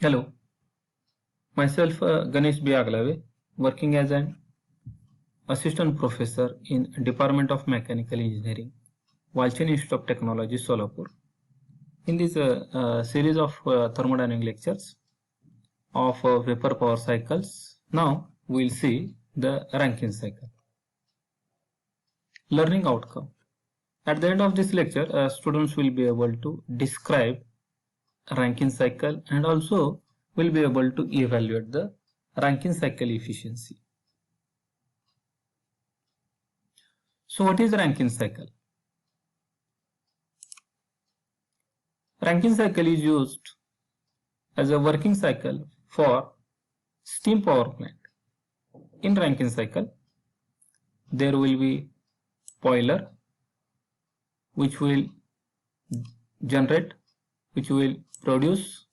Hello, myself Ganesh B. Aglave, working as an assistant professor in Department of Mechanical Engineering, Walchand Institute of Technology, Solapur. In this series of thermodynamic lectures of vapor power cycles, now we will see the Rankine cycle. Learning outcome. At the end of this lecture, students will be able to describe Rankine cycle and also will be able to evaluate the Rankine cycle efficiency. So what is Rankine cycle? Rankine cycle is used as a working cycle for steam power plant. In Rankine cycle, there will be boiler which will generate, which will produce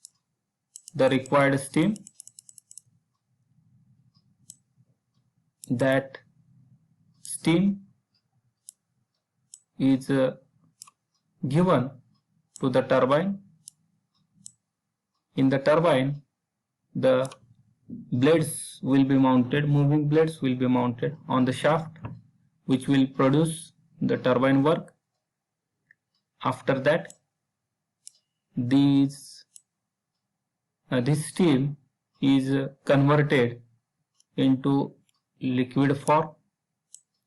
the required steam. That steam is given to the turbine. In the turbine, the blades will be mounted, moving blades will be mounted on the shaft, which will produce the turbine work. After that, this steam is converted into liquid form.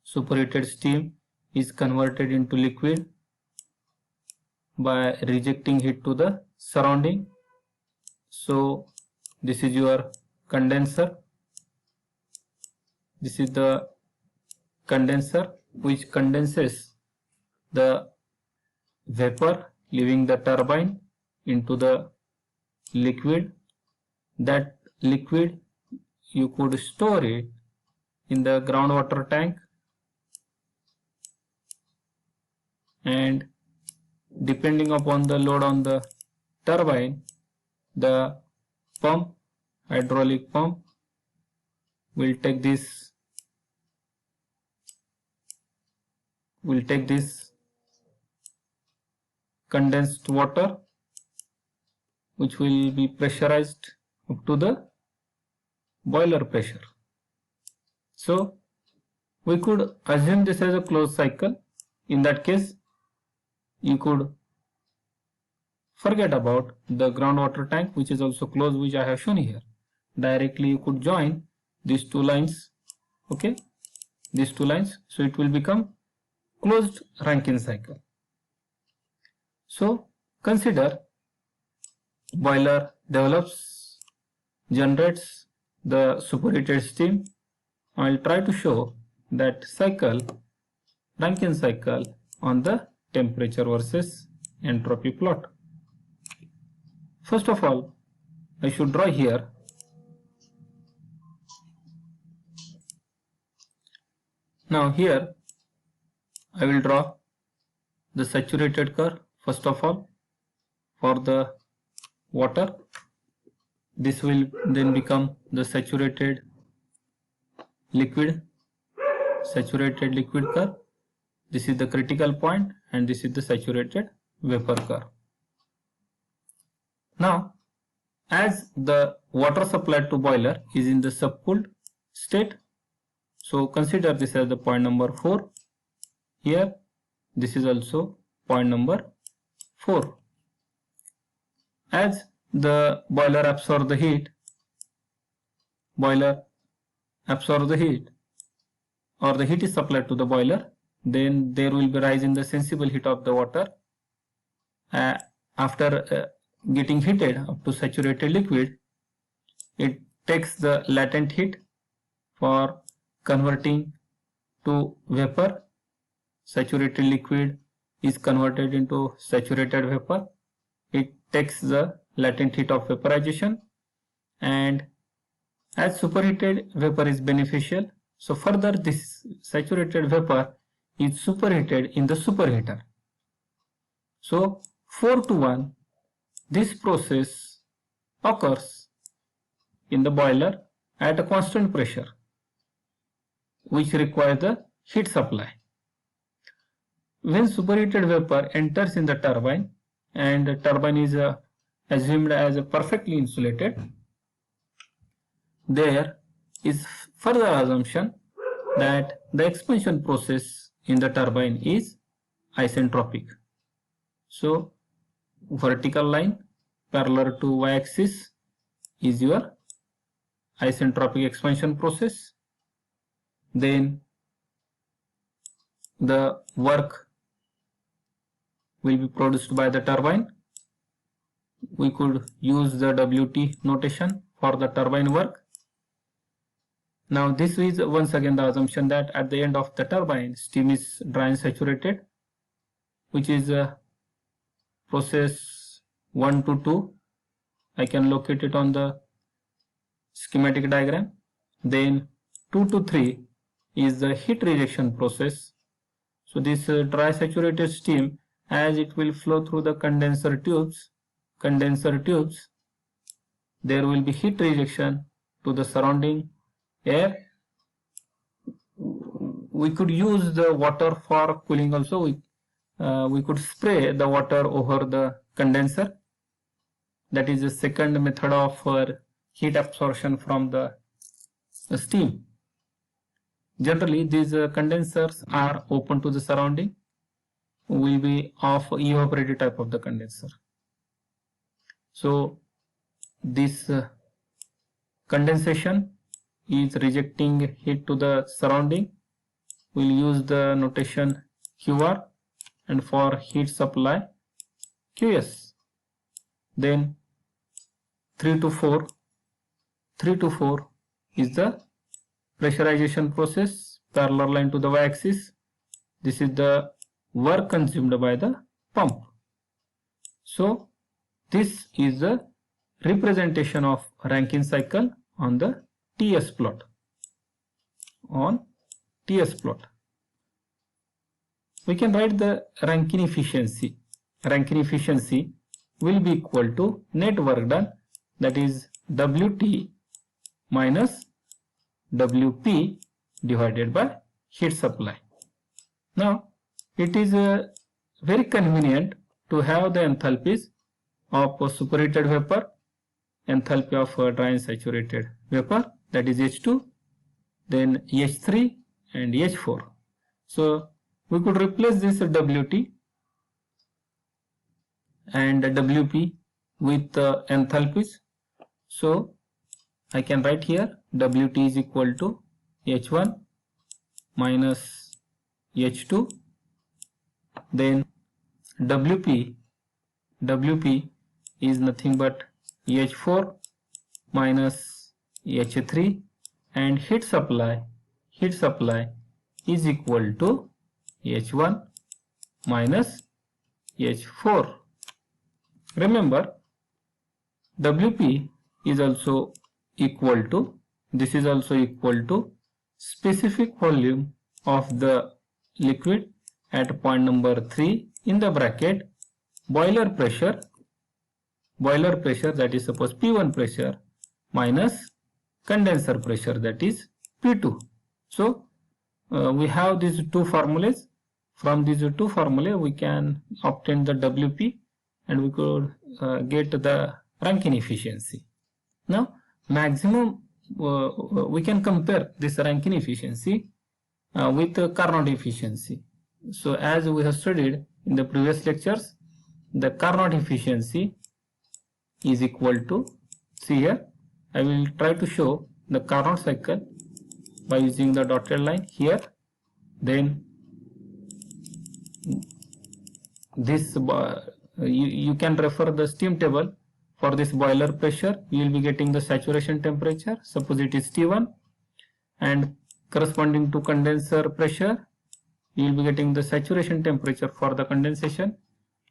Superheated steam is converted into liquid by rejecting heat to the surrounding. So this is your condenser. This is the condenser which condenses the vapor leaving the turbine into the liquid. That liquid you could store it in the groundwater tank, and depending upon the load on the turbine, the pump, hydraulic pump, will take this condensed water, which will be pressurized up to the boiler pressure. So we could assume this as a closed cycle. In that case, you could forget about the groundwater tank, which is also closed, which I have shown here. Directly you could join these two lines, okay, these two lines, so it will become closed Rankine cycle. So consider boiler develops, generates the superheated steam. I will try to show that cycle, Rankine cycle, on the temperature versus entropy plot. First of all, I should draw here now. Here I will draw the saturated curve first of all for the water. This will then become the saturated liquid curve. This is the critical point and this is the saturated vapor curve. Now, as the water supplied to boiler is in the subcooled state, so consider this as the point number 4. Here, this is also point number 4. As the boiler absorbs the heat, or the heat is supplied to the boiler, then there will be rise in the sensible heat of the water. After getting heated up to saturated liquid, it takes the latent heat for converting to vapor. Saturated liquid is converted into saturated vapor. It takes the latent heat of vaporization, and as superheated vapor is beneficial, so further this saturated vapor is superheated in the superheater. So 4:1, this process occurs in the boiler at a constant pressure, which requires the heat supply. When superheated vapor enters in the turbine, and the turbine is assumed as perfectly insulated, there is further assumption that the expansion process in the turbine is isentropic. So vertical line parallel to y-axis is your isentropic expansion process. Then the work will be produced by the turbine. We could use the WT notation for the turbine work. Now this is once again the assumption that at the end of the turbine steam is dry and saturated, which is process 1 to 2. I can locate it on the schematic diagram. Then 2 to 3 is the heat rejection process. So this dry saturated steam, as it will flow through the condenser tubes, there will be heat rejection to the surrounding air. We could use the water for cooling also. We could spray the water over the condenser. That is the second method of heat absorption from the steam. Generally, these condensers are open to the surrounding, will be of evaporated type of the condenser. So this condensation is rejecting heat to the surrounding. We'll use the notation QR, and for heat supply QS. Then 3 to 4 is the pressurization process, parallel line to the y-axis. This is the work consumed by the pump. So this is the representation of Rankine cycle on the TS plot. We can write the Rankine efficiency. Rankine efficiency will be equal to net work done, that is WT minus WP divided by heat supply. Now it is very convenient to have the enthalpies of superheated vapor, enthalpy of dry and saturated vapor, that is H2, then H3 and H4. So we could replace this WT and WP with enthalpies. So I can write here WT is equal to H1 minus H2, then WP is nothing but H4 minus H3, and heat supply is equal to H1 minus H4. Remember, WP is also equal to, this is also equal to specific volume of the liquid at point number 3 in the bracket boiler pressure, that is suppose P1 pressure, minus condenser pressure, that is P2. So we have these two formulas. From these two formulae we can obtain the WP, and we could get the Rankine efficiency. Now maximum we can compare this Rankine efficiency with Carnot efficiency. So as we have studied in the previous lectures, the Carnot efficiency is equal to, see here, I will try to show the Carnot cycle by using the dotted line here. Then this you can refer the steam table. For this boiler pressure, you will be getting the saturation temperature, suppose it is T1, and corresponding to condenser pressure, you will be getting the saturation temperature for the condensation.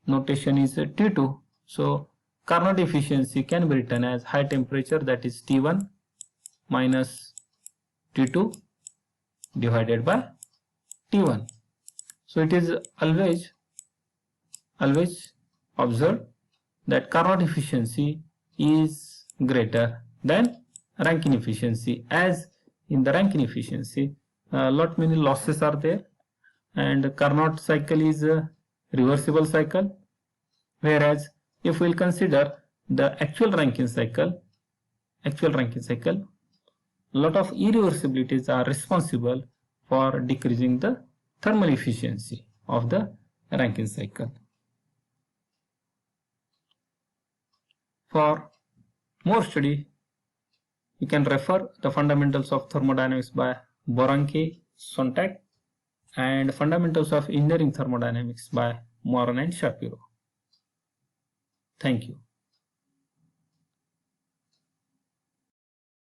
Notation is T2. So Carnot efficiency can be written as high temperature, that is T1 minus T2 divided by T1. So it is always observed that Carnot efficiency is greater than Rankine efficiency, as in the Rankine efficiency lot many losses are there, and Carnot cycle is a reversible cycle, whereas if we will consider the actual Rankine cycle, lot of irreversibilities are responsible for decreasing the thermal efficiency of the Rankine cycle. For more study, you can refer the Fundamentals of Thermodynamics by Berankey, Sontag, and Fundamentals of Engineering Thermodynamics by Moran and Shapiro. Thank you.